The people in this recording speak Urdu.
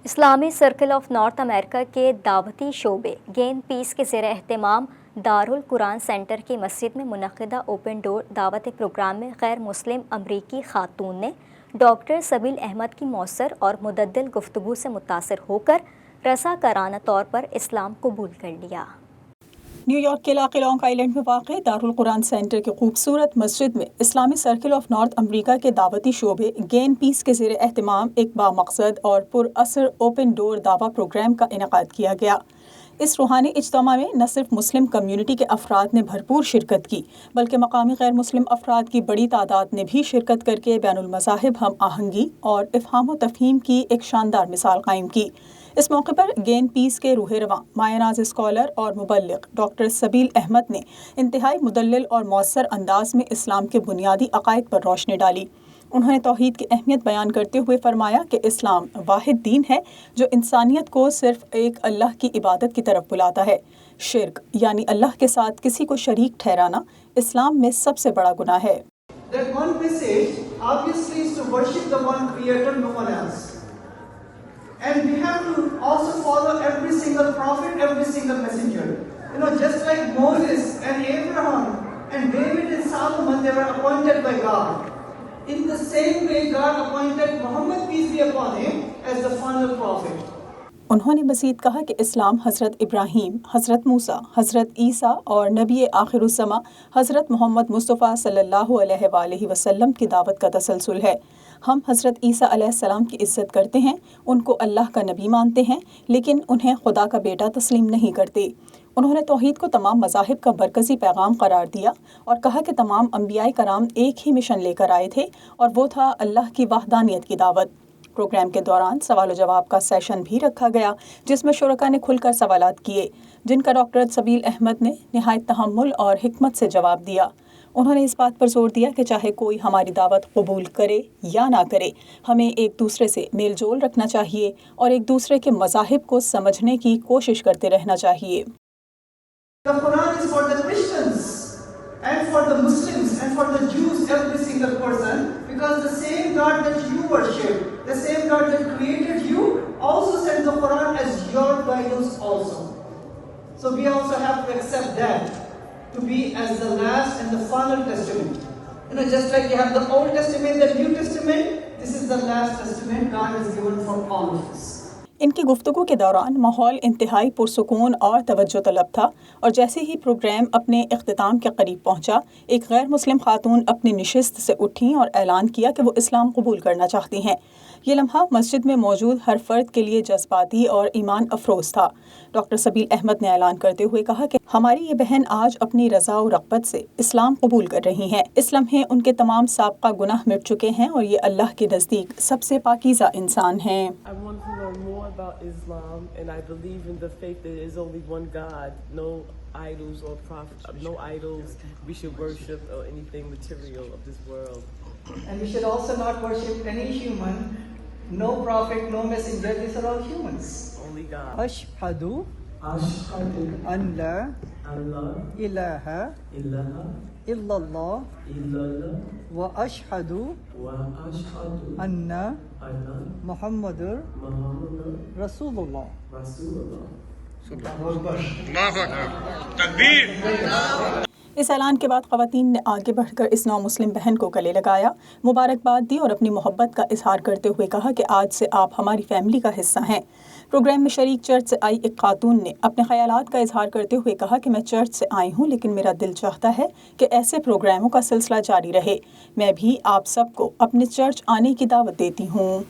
اسلامی سرکل آف نارتھ امریکہ کے دعوتی شعبے گین پیس کے زیر اہتمام دارالقرآن سینٹر کی مسجد میں منعقدہ اوپن ڈور دعوت پروگرام میں غیر مسلم امریکی خاتون نے ڈاکٹر سبیل احمد کی مؤثر اور متعدل گفتگو سے متاثر ہو کر رضاکارانہ طور پر اسلام قبول کر لیا۔ نیو یارک کے علاقے لانگ آئیلینڈ میں واقع دارالقرآن سینٹر کی خوبصورت مسجد میں اسلامی سرکل آف نارتھ امریکہ کے دعوتی شعبے گین پیس کے زیر اہتمام ایک بامقصد اور پر اثر اوپن ڈور دعوی پروگرام کا انعقاد کیا گیا۔ اس روحانی اجتماع میں نہ صرف مسلم کمیونٹی کے افراد نے بھرپور شرکت کی بلکہ مقامی غیر مسلم افراد کی بڑی تعداد نے بھی شرکت کر کے بین المذاہب ہم آہنگی اور افہام و تفہیم کی ایک شاندار مثال قائم کی۔ اس موقع پر گین پیس کے روح رواں مایہ ناز اسکالر اور مبلغ ڈاکٹر سبیل احمد نے انتہائی مدلل اور مؤثر انداز میں اسلام کے بنیادی عقائد پر روشنی ڈالی۔ انہوں نے توحید کی اہمیت بیان کرتے ہوئے فرمایا کہ اسلام واحد دین ہے جو انسانیت کو صرف ایک اللہ کی عبادت کی طرف بلاتا ہے۔ شرک یعنی اللہ کے ساتھ کسی کو شریک ٹھہرانا اسلام میں سب سے بڑا گناہ ہے۔ That one message obviously is to worship the one creator, no one else. And we have to also follow every single prophet, every single messenger. Just like Moses and Abraham and David and Solomon, they were appointed by God. In the same way, God appointed Muhammad, peace be upon him, as the final prophet. انہوں نے مزید کہا کہ اسلام حضرت ابراہیم، حضرت موسیٰ، حضرت عیسیٰ اور نبی آخر الزماں حضرت محمد مصطفیٰ صلی اللہ علیہ وآلہ وسلم کی دعوت کا تسلسل ہے۔ ہم حضرت عیسیٰ علیہ السلام کی عزت کرتے ہیں، ان کو اللہ کا نبی مانتے ہیں، لیکن انہیں خدا کا بیٹا تسلیم نہیں کرتے۔ انہوں نے توحید کو تمام مذاہب کا مرکزی پیغام قرار دیا اور کہا کہ تمام انبیاء کرام ایک ہی مشن لے کر آئے تھے اور وہ تھا اللہ کی وحدانیت کی دعوت۔ پروگرام کے دوران سوال و جواب کا سیشن بھی رکھا گیا جس میں شرکاء نے کھل کر سوالات کیے جن کا ڈاکٹر سبیل احمد نے نہایت تحمل اور حکمت سے جواب دیا۔ انہوں نے اس بات پر زور دیا کہ چاہے کوئی ہماری دعوت قبول کرے یا نہ کرے، ہمیں ایک دوسرے سے میل جول رکھنا چاہیے اور ایک دوسرے کے مذاہب کو سمجھنے کی کوشش کرتے رہنا چاہیے۔ The Quran is for the Christians and for the Muslims and for the Jews, every single person, because the same God that you worship, the same God that created you, also sent the Quran as your guidance also. So we also have to accept that to be as the last and the final testament. Just like you have the Old Testament, the New Testament, this is the last testament God has given for all of us. ان کی گفتگو کے دوران ماحول انتہائی پرسکون اور توجہ طلب تھا اور جیسے ہی پروگرام اپنے اختتام کے قریب پہنچا، ایک غیر مسلم خاتون اپنی نشست سے اٹھیں اور اعلان کیا کہ وہ اسلام قبول کرنا چاہتی ہیں۔ یہ لمحہ مسجد میں موجود ہر فرد کے لیے جذباتی اور ایمان افروز تھا۔ ڈاکٹر سبیل احمد نے اعلان کرتے ہوئے کہا کہ ہماری یہ بہن آج اپنی رضا و رغبت سے اسلام قبول کر رہی ہیں۔ اس لمحے ان کے تمام سابقہ گناہ مٹ چکے ہیں اور یہ اللہ کے نزدیک سب سے پاکیزہ انسان ہیں۔ About Islam, and I believe in the faith that there is only one God, no idols or no idols we should worship or anything material of this world. And we should also not worship any human, no prophet, no messenger, these are all humans. Only God. Ashhadu an la ilaha illallah wa ashhadu anna Muhammadur Rasulullah. اس اعلان کے بعد خواتین نے آگے بڑھ کر اس نو مسلم بہن کو گلے لگایا، مبارکباد دی اور اپنی محبت کا اظہار کرتے ہوئے کہا کہ آج سے آپ ہماری فیملی کا حصہ ہیں۔ پروگرام میں شریک چرچ سے آئی ایک خاتون نے اپنے خیالات کا اظہار کرتے ہوئے کہا کہ میں چرچ سے آئی ہوں لیکن میرا دل چاہتا ہے کہ ایسے پروگراموں کا سلسلہ جاری رہے۔ میں بھی آپ سب کو اپنے چرچ آنے کی دعوت دیتی ہوں۔